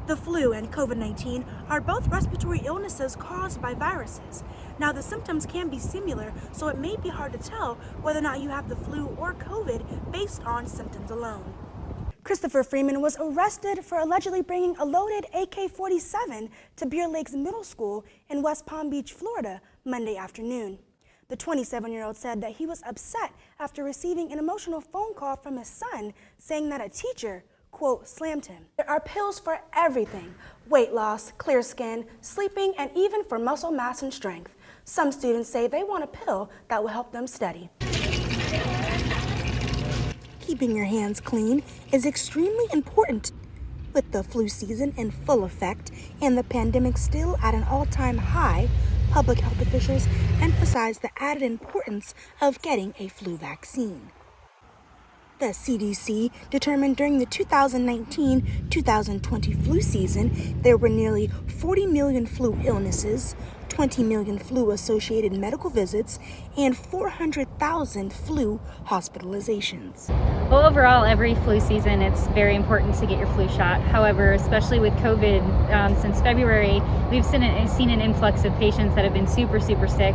The flu and COVID-19 are both respiratory illnesses caused by viruses. Now, the symptoms can be similar, so it may be hard to tell whether or not you have the flu or COVID based on symptoms alone. Christopher Freeman was arrested for allegedly bringing a loaded AK-47 to Beer Lakes Middle School in West Palm Beach, Florida, Monday afternoon. The 27-year-old said that he was upset after receiving an emotional phone call from his son saying that a teacher, quote, slammed him. There are pills for everything: weight loss, clear skin, sleeping, and even for muscle mass and strength. Some students say they want a pill that will help them study. Keeping your hands clean is extremely important. With the flu season in full effect and the pandemic still at an all-time high, public health officials emphasize the added importance of getting a flu vaccine. The CDC determined during the 2019-2020 flu season there were nearly 40 million flu illnesses, 20 million flu-associated medical visits, and 400,000 flu hospitalizations. Well, overall, every flu season, it's very important to get your flu shot. However, especially with COVID, since February, we've seen an influx of patients that have been super sick,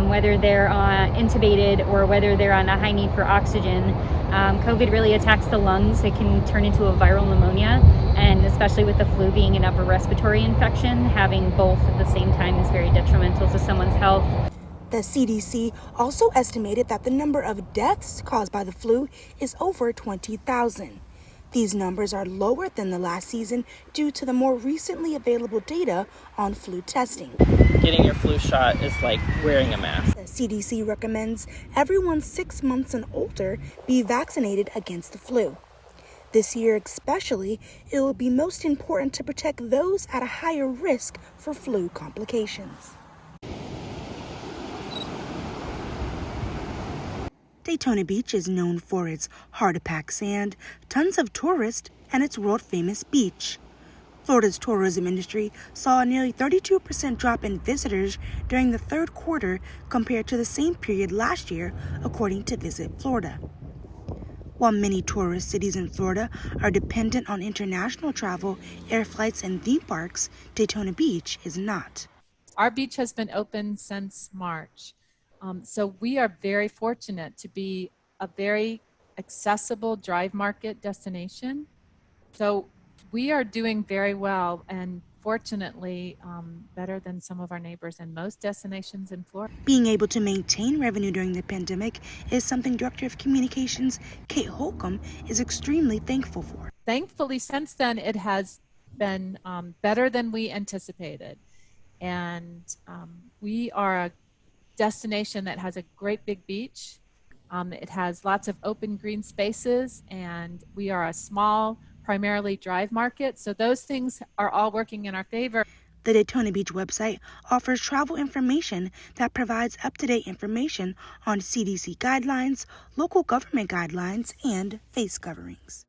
whether they're intubated or whether they're on a high need for oxygen. COVID really attacks the lungs. It can turn into a viral pneumonia, and especially with the flu being an upper respiratory infection, having both at the same time is very detrimental to someone's health. The CDC also estimated that the number of deaths caused by the flu is over 20,000. These numbers are lower than the last season due to the more recently available data on flu testing. Getting your flu shot is like wearing a mask. The CDC recommends everyone 6 months and older be vaccinated against the flu. This year especially, it will be most important to protect those at a higher risk for flu complications. Daytona Beach is known for its hard-to-pack sand, tons of tourists, and its world-famous beach. Florida's tourism industry saw a nearly 32% drop in visitors during the third quarter compared to the same period last year, according to Visit Florida. While many tourist cities in Florida are dependent on international travel, air flights, and theme parks, Daytona Beach is not. Our beach has been open since March. So we are very fortunate to be a very accessible drive market destination. So we are doing very well, and fortunately better than some of our neighbors and most destinations in Florida. Being able to maintain revenue during the pandemic is something Director of Communications Kate Holcomb is extremely thankful for. Thankfully, since then, it has been better than we anticipated. And we are a destination that has a great big beach. It has lots of open green spaces, and we are a small, primarily drive market. So those things are all working in our favor. The Daytona Beach website offers travel information that provides up-to-date information on CDC guidelines, local government guidelines, and face coverings.